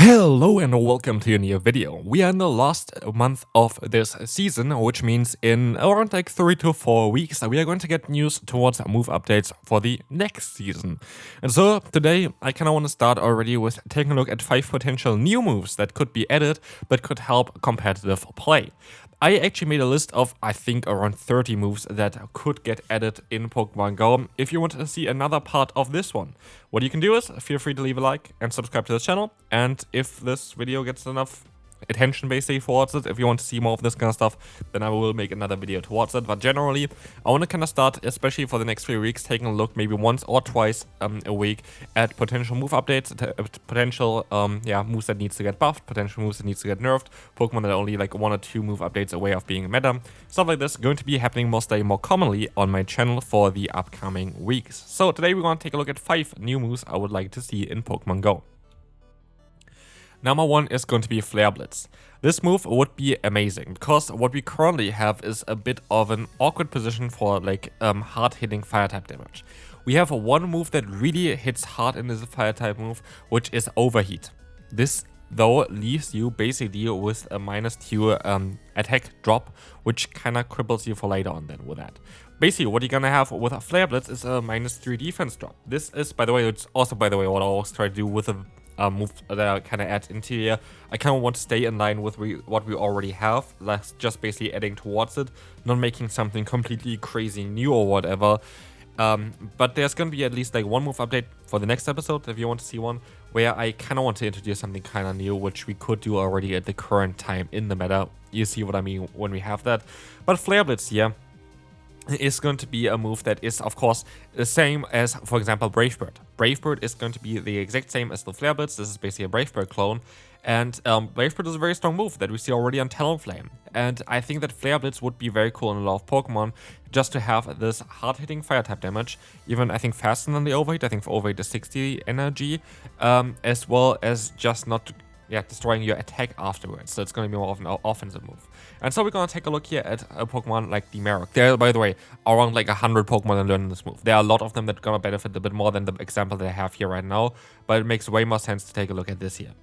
Hello and welcome to a new video. We are in the last month of this season, which means in around like 3 to 4 weeks we are going to get news towards move updates for the next season. And so today I kind of want to start already with taking a look at 5 potential new moves that could be added that could help competitive play. I actually made a list of, I think, around 30 moves that could get added in Pokemon Go. If you want to see another part of this one, what you can do is feel free to leave a like and subscribe to the channel. And if this video gets enough attention basically towards it, if you want to see more of this kind of stuff, then I will make another video towards it. But generally, I want to kind of start, especially for the next few weeks, taking a look maybe once or twice a week at potential move updates, potential moves that needs to get buffed, potential moves that needs to get nerfed, Pokemon that are only like 1 or 2 move updates away of being a meta. Stuff like this going to be happening more commonly on my channel for the upcoming weeks. So today we're going to take a look at 5 new moves I would like to see in Pokemon Go. Number 1 is going to be Flare Blitz. This move would be amazing because what we currently have is a bit of an awkward position for like hard hitting fire type damage. We have one move that really hits hard in this fire type move, which is Overheat. This though leaves you basically with a -2 attack drop, which kind of cripples you for later on then with that. Basically, what you're gonna have with a Flare Blitz is a -3 defense drop. This is, by the way, it's also, by the way, what I always try to do with a move that I kind of add into here. I kind of want to stay in line with what we already have, like just basically adding towards it, not making something completely crazy new or whatever. But there's going to be at least like one move update for the next episode, if you want to see one, where I kind of want to introduce something kind of new, which we could do already at the current time in the meta. You see what I mean when we have that. But Flare Blitz here is going to be a move that is, of course, the same as, for example, Brave Bird. Brave Bird is going to be the exact same as the Flare Blitz. This is basically a Brave Bird clone. And Brave Bird is a very strong move that we see already on Talonflame. And I think that Flare Blitz would be very cool in a lot of Pokemon, just to have this hard-hitting fire-type damage. Even, I think, faster than the Overheat. I think for Overheat is 60 energy. As well as just not destroying your attack afterwards. So it's going to be more of an offensive move. And so we're going to take a look here at a Pokemon like the Marok. There are, by the way, around like 100 Pokemon that learn this move. There are a lot of them that are going to benefit a bit more than the example that I have here right now. But it makes way more sense to take a look at this here.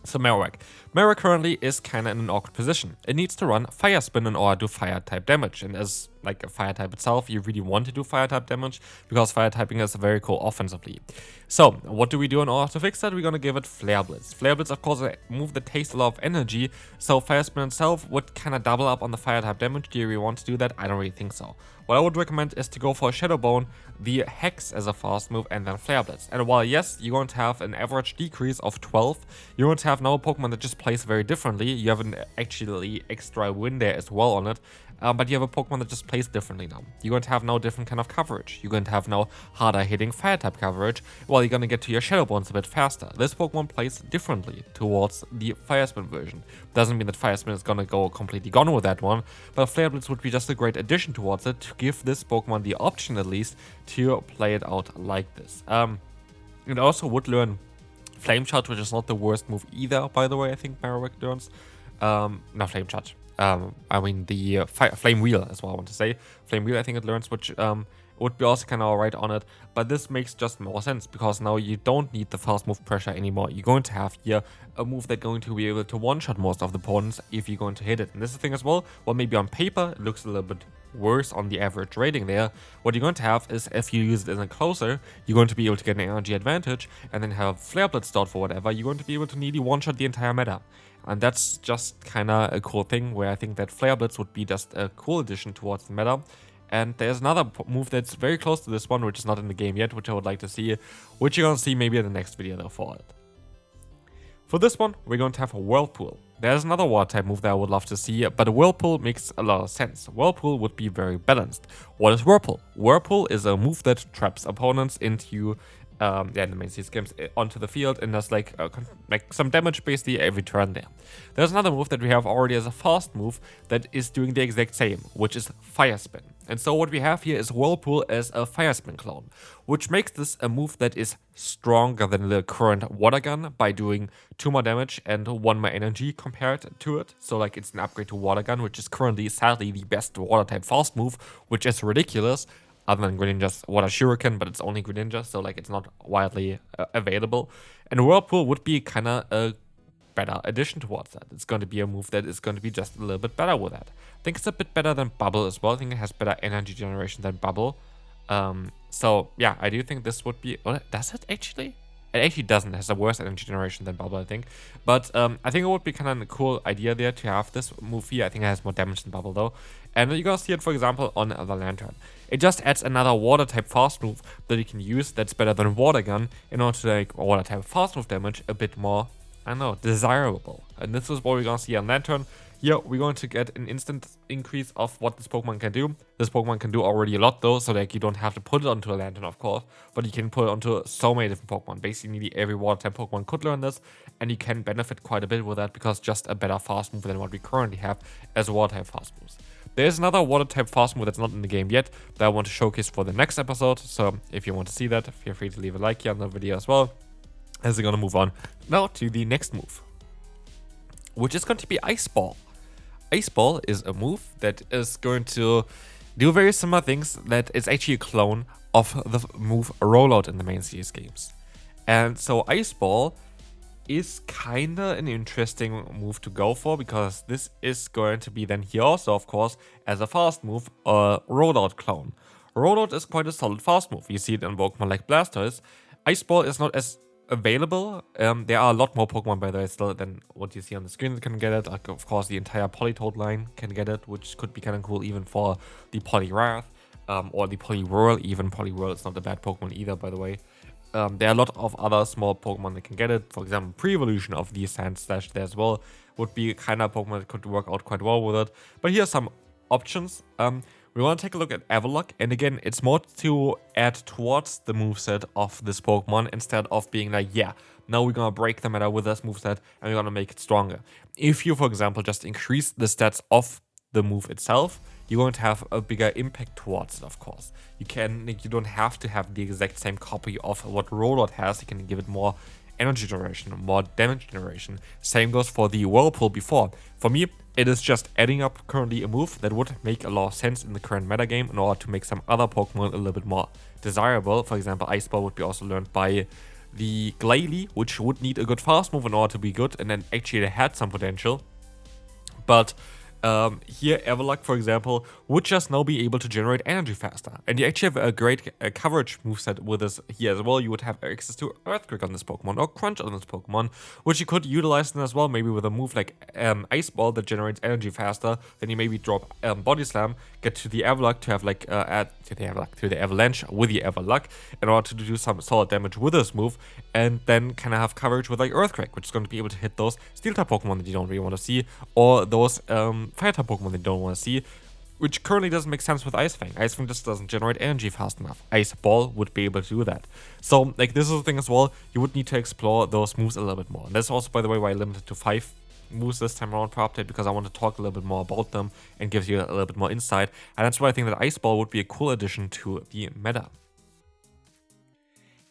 So Marok. Marok currently is kind of in an awkward position. It needs to run Fire Spin in order to do fire type damage. And as like a fire type itself, you really want to do fire type damage because fire typing is very cool offensively. So what do we do in order to fix that? We're going to give it Flare Blitz. Flare Blitz, of course, a move that takes a lot of energy. So Fire Spin itself would kind of double up on the fire type damage. Do you really want to do that? I don't really think so. What I would recommend is to go for Shadow Bone, the Hex as a fast move, and then Flare Blitz. And while yes, you're going to have an average decrease of 12, you're going to have now a Pokemon that just plays very differently. You have an actually extra win there as well on it. But you have a Pokemon that just plays differently now. You're going to have now different kind of coverage. You're going to have now harder hitting fire type coverage, while you're going to get to your Shadow Bones a bit faster. This Pokemon plays differently towards the Fire Spin version. Doesn't mean that Fire Spin is going to go completely gone with that one, but Flare Blitz would be just a great addition towards it to give this Pokemon the option at least to play it out like this. It also would learn Flame Charge, which is not the worst move either, by the way. I think Marowak learns. Not Flame Charge. I mean the Flame Wheel is what I want to say. Flame Wheel, I think it learns, which would be also kind of alright on it. But this makes just more sense because now you don't need the fast move pressure anymore. You're going to have here a move that's going to be able to one-shot most of the opponents if you're going to hit it. And this is the thing as well. Well, maybe on paper it looks a little bit worse on the average rating there. What you're going to have is if you use it as a closer, you're going to be able to get an energy advantage and then have Flare Blitz start for whatever. You're going to be able to nearly one-shot the entire meta. And that's just kind of a cool thing where I think that Flare Blitz would be just a cool addition towards the meta. And there's another move that's very close to this one, which is not in the game yet, which I would like to see, which you're going to see maybe in the next video though for it. For this one, we're going to have a Whirlpool. There's another water type move that I would love to see, but a Whirlpool makes a lot of sense. Whirlpool would be very balanced. What is Whirlpool? Whirlpool is a move that traps opponents into in the main series games onto the field and does like some damage basically every turn there. There's another move that we have already as a fast move that is doing the exact same, which is Fire Spin. And so what we have here is Whirlpool as a Fire Spin clone, which makes this a move that is stronger than the current Water Gun by doing 2 more damage and 1 more energy compared to it. So like it's an upgrade to Water Gun, which is currently sadly the best water type fast move, which is ridiculous. Other than Greninja's Water Shuriken, but it's only Greninja, so like it's not widely available. And Whirlpool would be kind of a better addition towards that. It's going to be a move that is going to be just a little bit better with that. I think it's a bit better than Bubble as well. I think it has better energy generation than Bubble. So yeah, I do think this would be... Oh, does it actually? It actually doesn't. It has a worse energy generation than Bubble, I think. But I think it would be kind of a cool idea there to have this move here. I think it has more damage than Bubble though. And you're gonna see it, for example, on the Lantern. It just adds another water type fast move that you can use that's better than Water Gun in order to make water type fast move damage a bit more, I don't know, desirable. And this is what we're gonna see on Lantern. Here, we're going to get an instant increase of what this Pokemon can do. This Pokemon can do already a lot though, so like you don't have to put it onto a Lantern, of course, but you can put it onto so many different Pokemon. Basically, nearly every water type Pokemon could learn this, and you can benefit quite a bit with that because just a better fast move than what we currently have as water type fast moves. There's another water type fast move that's not in the game yet that I want to showcase for the next episode, so if you want to see that, feel free to leave a like here on the video as well. As we're gonna move on now to the next move, which is going to be Ice Ball. Ice Ball is a move that is going to do very similar things, that it's actually a clone of the move Rollout in the main series games. And so Ice Ball is kinda an interesting move to go for, because this is going to be then here also, of course, as a fast move, a Rollout clone. Rollout is quite a solid fast move. You see it in Pokemon like Blastoise. Ice Ball is not as available. There are a lot more Pokemon, by the way, still than what you see on the screen that can get it. Like, of course, the entire Politoed line can get it, which could be kind of cool even for the Poliwrath, or the Poliwhirl. Even Poliwhirl is not a bad Pokemon either, by the way. There are a lot of other small Pokemon that can get it. For example, pre-evolution of the Sandslash there as well would be kind of Pokemon that could work out quite well with it. But here are some options. We want to take a look at Avalugg, and again, it's more to add towards the moveset of this Pokemon instead of being like, yeah, now we're gonna break the meta with this moveset and we're gonna make it stronger. If you, for example, just increase the stats of the move itself, you're going to have a bigger impact towards it, of course. You don't have to have the exact same copy of what Rollout has. You can give it more energy generation, more damage generation. Same goes for the Whirlpool before. For me, it is just adding up currently a move that would make a lot of sense in the current metagame in order to make some other Pokemon a little bit more desirable. For example, Ice Ball would be also learned by the Glalie, which would need a good fast move in order to be good, and then actually it had some potential. But here, Avalugg, for example, would just now be able to generate energy faster. And you actually have a great coverage moveset with this here as well. You would have access to Earthquake on this Pokemon or Crunch on this Pokemon, which you could utilize then as well, maybe with a move like Ice Ball that generates energy faster. Then you maybe drop Body Slam, get to the Avalugg to have like add to the Avalanche with the Avalugg in order to do some solid damage with this move, and then kind of have coverage with like Earthquake, which is going to be able to hit those Steel type Pokemon that you don't really want to see, or those Fire type Pokemon they don't want to see, which currently doesn't make sense with Ice Fang. Ice Fang just doesn't generate energy fast enough. Ice Ball would be able to do that. So, like, this is the thing as well, you would need to explore those moves a little bit more. And that's also, by the way, why I limited to 5 moves this time around per update, because I want to talk a little bit more about them and give you a little bit more insight. And that's why I think that Ice Ball would be a cool addition to the meta.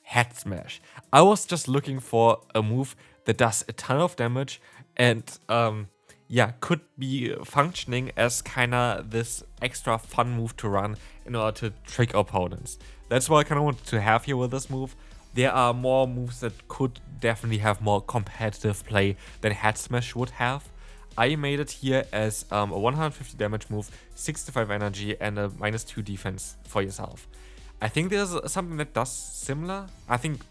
Head Smash. I was just looking for a move that does a ton of damage and, yeah, could be functioning as kinda this extra fun move to run in order to trick opponents. That's what I kinda wanted to have here with this move. There are more moves that could definitely have more competitive play than Head Smash would have. I made it here as a 150 damage move, 65 energy, and a -2 defense for yourself. I think there's something that does similar. I think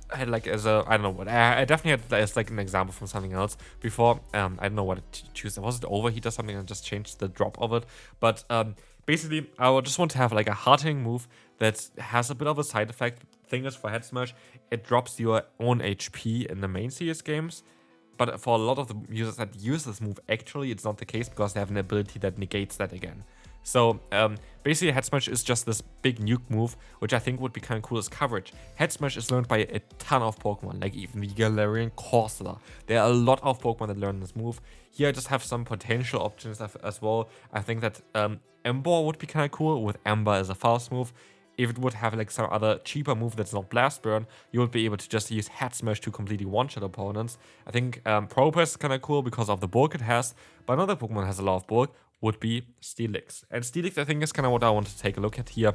I had like as a, I don't know what, I definitely had as like an example from something else before. I don't know what to choose. Was it Overheat or something? I just changed the drop of it. But basically, I would just want to have like a hard-hitting move that has a bit of a side effect. Thing is, for Head Smash, it drops your own HP in the main series games. But for a lot of the users that use this move, actually, it's not the case because they have an ability that negates that again. So basically, Head Smash is just this big nuke move, which I think would be kind of cool as coverage. Head Smash is learned by a ton of Pokemon, like even the Galarian Corsola. There are a lot of Pokemon that learn this move. Here I just have some potential options as well. I think that Ember would be kind of cool with Ember as a fast move. If it would have like some other cheaper move that's not Blast Burn, you would be able to just use Head Smash to completely one-shot opponents. I think Propass is kind of cool because of the bulk it has, but another Pokemon has a lot of bulk, would be Steelix. And Steelix, I think, is kind of what I want to take a look at here.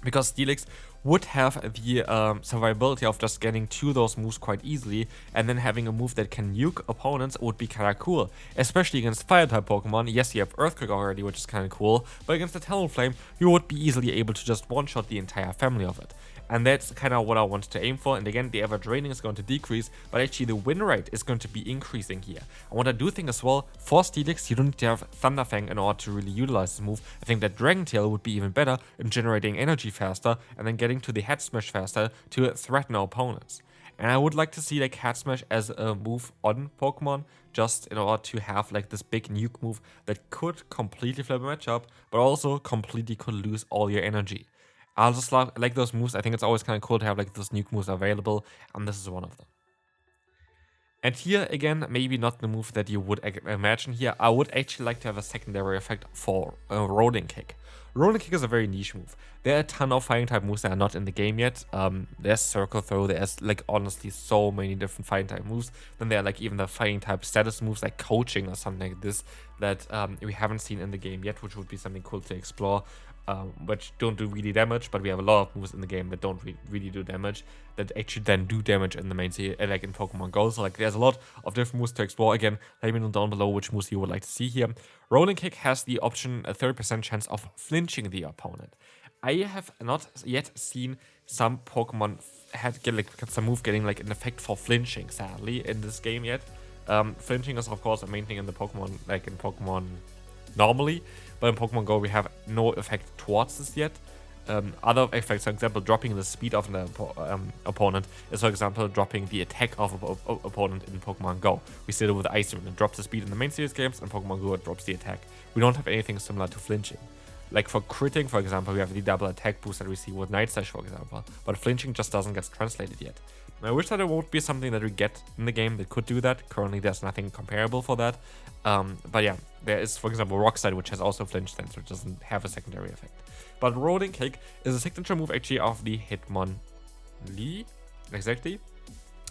because Steelix would have the survivability of just getting to those moves quite easily, and then having a move that can nuke opponents would be kind of cool, especially against fire-type Pokemon. Yes, you have Earthquake already, which is kind of cool, but against the Talonflame, you would be easily able to just one-shot the entire family of it. And that's kind of what I wanted to aim for. And again, the average rating is going to decrease, but actually the win rate is going to be increasing here. And what I do think as well, for Steelix, you don't need to have Thunderfang in order to really utilize this move. I think that Dragon Tail would be even better in generating energy faster and then getting to the Head Smash faster to threaten our opponents. And I would like to see like Head Smash as a move on Pokemon, just in order to have like this big nuke move that could completely flip a matchup, but also completely could lose all your energy. I just like those moves. I think it's always kind of cool to have like those nuke moves available, and this is one of them. And here again, maybe not the move that you would imagine here. I would actually like to have a secondary effect for a Rolling Kick. Rolling Kick is a very niche move. There are a ton of fighting type moves that are not in the game yet. There's Circle Throw, there's like honestly so many different fighting type moves. Then there are like even the fighting type status moves like coaching or something like this that we haven't seen in the game yet, which would be something cool to explore. Which don't do really damage, but we have a lot of moves in the game that don't really do damage, that actually then do damage in the main series, like in Pokemon GO. So like there's a lot of different moves to explore. Again, let me know down below which moves you would like to see here. Rolling Kick has the option, a 30% chance of flinching the opponent. I have not yet seen some Pokemon get like some move getting like an effect for flinching, sadly, in this game yet. Flinching is of course a main thing in the Pokemon, like in Pokemon normally, but in Pokemon GO we have no effect towards this yet. Other effects, for example, dropping the speed of an opponent is, for example, dropping the attack of an opponent in Pokemon GO. We see it with Ice Ring. It drops the speed in the main series games, and Pokemon GO it drops the attack. We don't have anything similar to flinching. Like for critting, for example, we have the double attack boost that we see with Night Slash, for example, but flinching just doesn't get translated yet. I wish that there would be something that we get in the game that could do that. Currently, there's nothing comparable for that. But yeah, there is, for example, Rockslide, which has also flinch stance, which doesn't have a secondary effect. But Rolling Kick is a signature move actually of the Hitmonlee, exactly.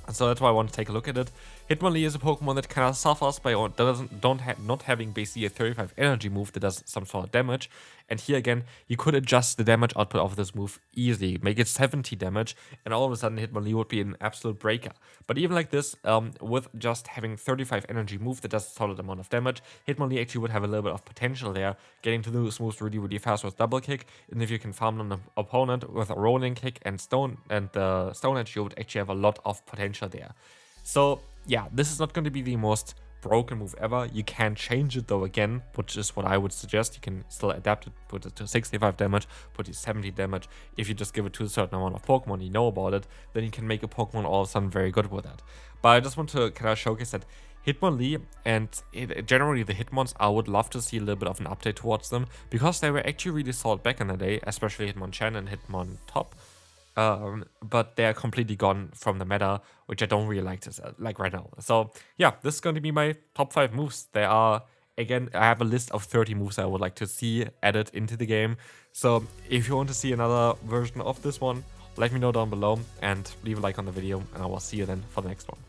And so that's why I want to take a look at it. Hitmonlee is a Pokemon that kind of suffers by not having basically a 35 energy move that does some sort of damage. And here again, you could adjust the damage output of this move easily, make it 70 damage, and all of a sudden Hitmonlee would be an absolute breaker. But even like this, with just having 35 energy move that does a solid amount of damage, Hitmonlee actually would have a little bit of potential there, getting to those moves really fast with Double Kick. And if you can farm on an opponent with a Rolling Kick and Stone Edge, you would actually have a lot of potential there. So yeah, this is not going to be the most broken move ever. You can change it though again, which is what I would suggest. You can still adapt it, put it to 65 damage, put it to 70 damage. If you just give it to a certain amount of Pokemon, you know about it, then you can make a Pokemon all of a sudden very good with that. But I just want to kind of showcase that Hitmonlee and generally the Hitmons, I would love to see a little bit of an update towards them, because they were actually really solid back in the day, especially Hitmonchan and Hitmontop. But they're completely gone from the meta, which I don't really like right now. So yeah, this is going to be my top 5 moves. There are, again, I have a list of 30 moves I would like to see added into the game. So if you want to see another version of this one, let me know down below and leave a like on the video, and I will see you then for the next one.